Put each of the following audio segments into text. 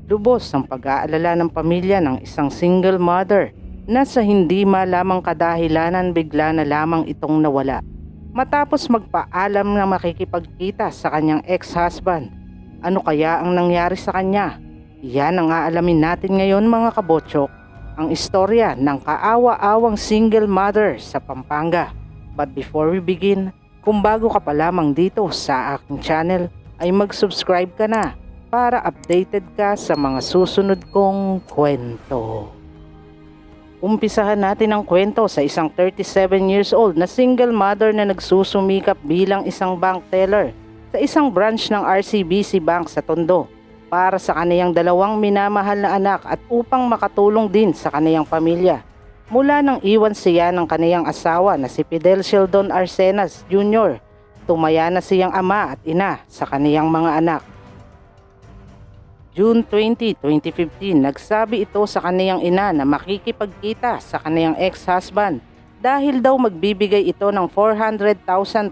Lubos ang pag-aalala ng pamilya ng isang single mother na sa hindi malamang kadahilanan bigla na lamang itong nawala. Matapos magpaalam na makikipagkita sa kanyang ex-husband, ano kaya ang nangyari sa kanya? Yan ang aalamin natin ngayon mga kabotsok, ang istorya ng kaawa-awang single mother sa Pampanga. But before we begin, kung bago ka pa lamang dito sa aking channel, ay mag-subscribe ka na para updated ka sa mga susunod kong kwento. Umpisahan natin ang kwento sa isang 37 years old na single mother na nagsusumikap bilang isang bank teller sa isang branch ng RCBC Bank sa Tondo para sa kaniyang dalawang minamahal na anak at upang makatulong din sa kaniyang pamilya. Mula nang iwan siya ng kaniyang asawa na si Fidel Sheldon Arcenas Jr., tumaya na siyang ama at ina sa kaniyang mga anak. June 20, 2015, nagsabi ito sa kaniyang ina na makikipagkita sa kaniyang ex-husband dahil daw magbibigay ito ng 400,000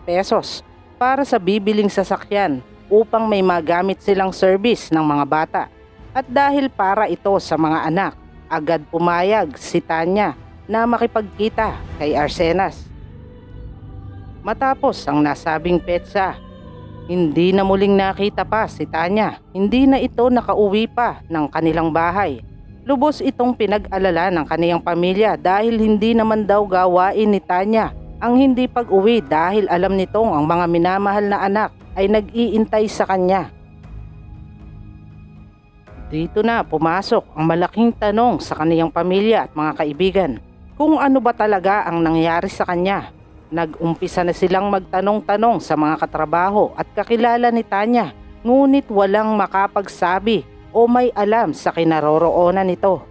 pesos para sa bibiling sasakyan upang may magamit silang service ng mga bata. At dahil para ito sa mga anak, agad pumayag si Tanya na makipagkita kay Arcenas. Matapos ang nasabing petsa, hindi na muling nakita pa si Tanya. Hindi na ito nakauwi pa ng kanilang bahay. Lubos itong pinag-alala ng kaniyang pamilya dahil hindi naman daw gawain ni Tanya ang hindi pag-uwi dahil alam nitong ang mga minamahal na anak ay nag-iintay sa kanya. Dito na pumasok ang malaking tanong sa kaniyang pamilya at mga kaibigan. Kung ano ba talaga ang nangyari sa kanya? Nag-umpisa na silang magtanong-tanong sa mga katrabaho at kakilala ni Tanya, ngunit walang makapagsabi o may alam sa kinaroroonan nito.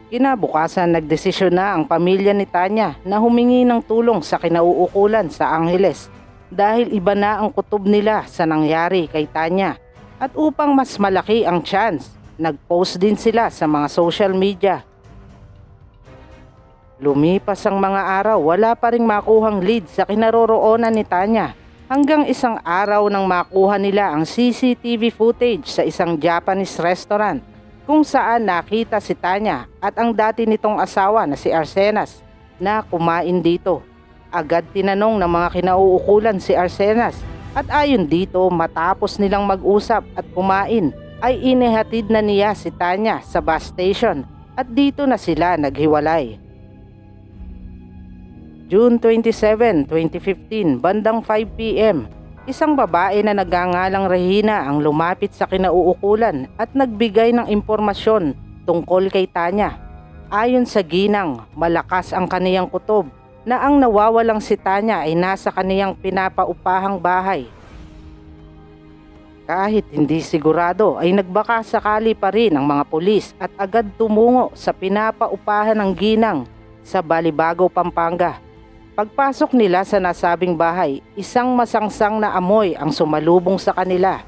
Kinabukasan nagdesisyon na ang pamilya ni Tanya na humingi ng tulong sa kinauukulan sa Angeles dahil iba na ang kutob nila sa nangyari kay Tanya. At upang mas malaki ang chance, nag-post din sila sa mga social media. Lumipas ang mga araw, wala pa ring makuhang lead sa kinaroroonan ni Tanya hanggang isang araw nang makuha nila ang CCTV footage sa isang Japanese restaurant kung saan nakita si Tanya at ang dati nitong asawa na si Arcenas na kumain dito. Agad tinanong ng mga kinauukulan si Arcenas at ayon dito matapos nilang mag-usap at kumain ay inihatid na niya si Tanya sa bus station at dito na sila naghiwalay. June 27, 2015, bandang 5 p.m., isang babae na nagngangalang Regina ang lumapit sa kinauukulan at nagbigay ng impormasyon tungkol kay Tanya. Ayon sa ginang, malakas ang kaniyang kutob na ang nawawalang si Tanya ay nasa kaniyang pinapaupahang bahay. Kahit hindi sigurado ay nagbaka sakali pa rin ang mga pulis at agad tumungo sa pinapaupahan ng ginang sa Balibago, Pampanga. Pagpasok nila sa nasabing bahay, isang masangsang na amoy ang sumalubong sa kanila.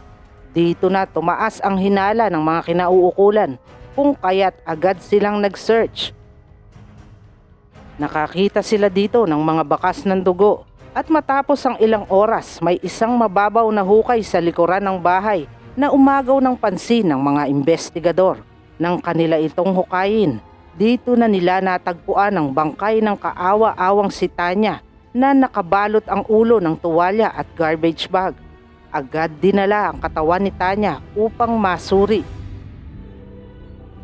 Dito na tumaas ang hinala ng mga kinauukulan kung kaya't agad silang nag-search. Nakakita sila dito ng mga bakas ng dugo at matapos ang ilang oras may isang mababaw na hukay sa likuran ng bahay na umagaw ng pansin ng mga investigador. Nang kanila itong hukayin, dito na nila natagpuan ang bangkay ng kaawa-awang si Tanya na nakabalot ang ulo ng tuwalya at garbage bag. Agad dinala ang katawan ni Tanya upang masuri.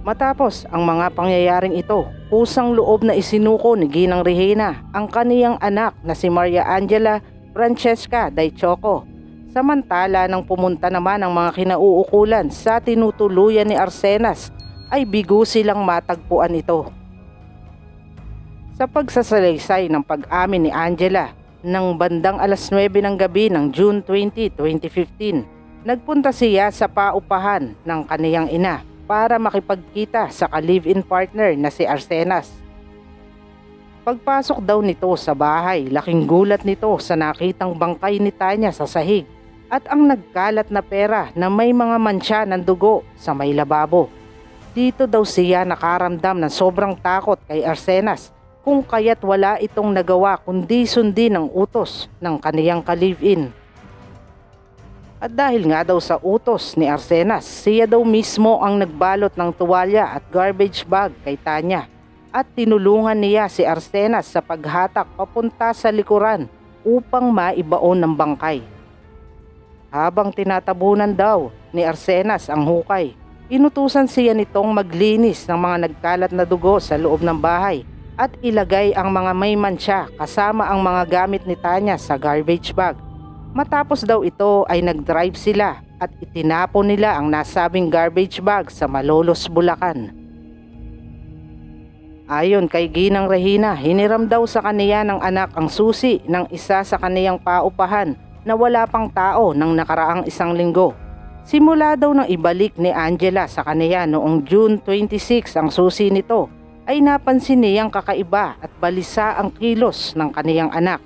Matapos ang mga pangyayaring ito, kusang loob na isinuko ni Ginang Regina ang kaniyang anak na si Maria Angela Francesca Daichoco. Samantala nang pumunta naman ang mga kinauukulan sa tinutuluyan ni Arcenas, ay bigo silang matagpuan ito. Sa pagsasalaysay ng pag-amin ni Angela, ng bandang alas 9 ng gabi ng June 20, 2015, nagpunta siya sa paupahan ng kaniyang ina para makipagkita sa ka-live-in partner na si Arcenas. Pagpasok daw nito sa bahay, laking gulat nito sa nakitang bangkay ni Tanya sa sahig at ang nagkalat na pera na may mga mantsa ng dugo sa may lababo. Dito daw siya nakaramdam ng sobrang takot kay Arcenas kung kaya't wala itong nagawa kundi sundin ang utos ng kaniyang ka-live-in. At dahil nga daw sa utos ni Arsenas, siya daw mismo ang nagbalot ng tuwalya at garbage bag kay Tanya at tinulungan niya si Arsenas sa paghatak papunta sa likuran upang maibaon ng bangkay. Habang tinatabunan daw ni Arsenas ang hukay, inutusan siya nitong maglinis ng mga nagkalat na dugo sa loob ng bahay at ilagay ang mga may mantsa kasama ang mga gamit ni Tanya sa garbage bag. Matapos daw ito ay nag-drive sila at itinapon nila ang nasabing garbage bag sa Malolos, Bulacan. Ayon kay Ginang Regina, hiniram daw sa kaniya ng anak ang susi ng isa sa kaniyang paupahan na wala pang tao ng nakaraang isang linggo. Simula daw nang ibalik ni Angela sa kaniya noong June 26 ang susi nito, ay napansin niyang kakaiba at balisa ang kilos ng kaniyang anak.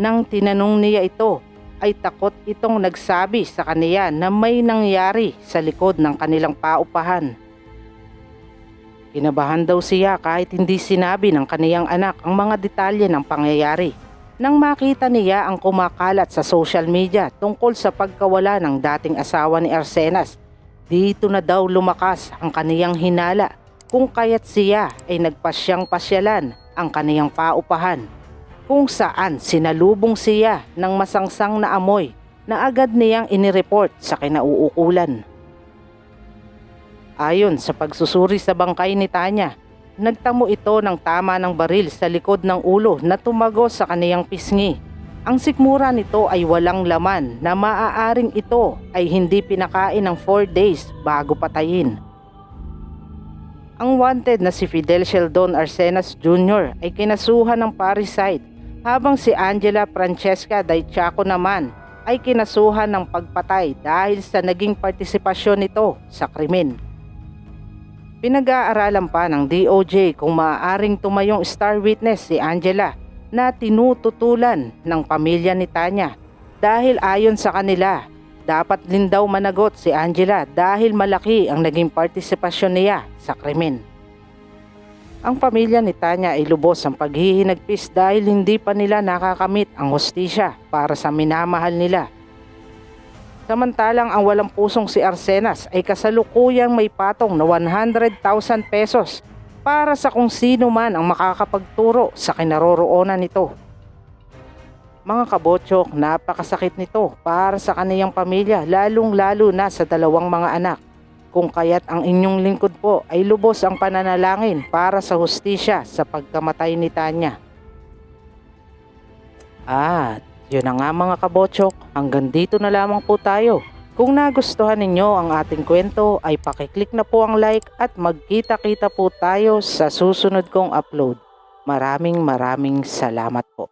Nang tinanong niya ito, ay takot itong nagsabi sa kaniya na may nangyari sa likod ng kanilang paupahan. Kinabahan daw siya kahit hindi sinabi ng kaniyang anak ang mga detalye ng pangyayari. Nang makita niya ang kumakalat sa social media tungkol sa pagkawala ng dating asawa ni Arsenas, dito na daw lumakas ang kaniyang hinala kung kaya't siya ay nagpasyang pasyalan ang kaniyang paupahan, kung saan sinalubong siya ng masangsang na amoy na agad niyang inireport sa kinauukulan. Ayon sa pagsusuri sa bangkay ni Tanya, nagtamo ito ng tama ng baril sa likod ng ulo na tumagos sa kaniyang pisngi. Ang sikmura nito ay walang laman na maaaring ito ay hindi pinakain ng 4 days bago patayin. Ang wanted na si Fidel Sheldon Arsenas Jr. ay kinasuhan ng parricide, habang si Angela Francesca Daichaco naman ay kinasuhan ng pagpatay dahil sa naging partisipasyon nito sa krimen. Pinag-aaralan pa ng DOJ kung maaaring tumayong star witness si Angela na tinututulan ng pamilya ni Tanya dahil ayon sa kanila, dapat din daw managot si Angela dahil malaki ang naging partisipasyon niya sa krimen. Ang pamilya ni Tanya ay lubos ang paghihinagpis dahil hindi pa nila nakakamit ang hustisya para sa minamahal nila. Samantalang ang walang pusong si Arsenas ay kasalukuyang may patong na 100,000 pesos para sa kung sino man ang makakapagturo sa kinaroroonan nito. Mga kabotsok, napakasakit nito para sa kaniyang pamilya, lalong-lalo na sa dalawang mga anak. Kung kaya't ang inyong lingkod po ay lubos ang pananalangin para sa hustisya sa pagkamatay ni Tanya. At yun na nga mga kabotsok, hanggang dito na lamang po tayo. Kung nagustuhan ninyo ang ating kwento ay pakiclick na po ang like at magkita-kita po tayo sa susunod kong upload. Maraming salamat po.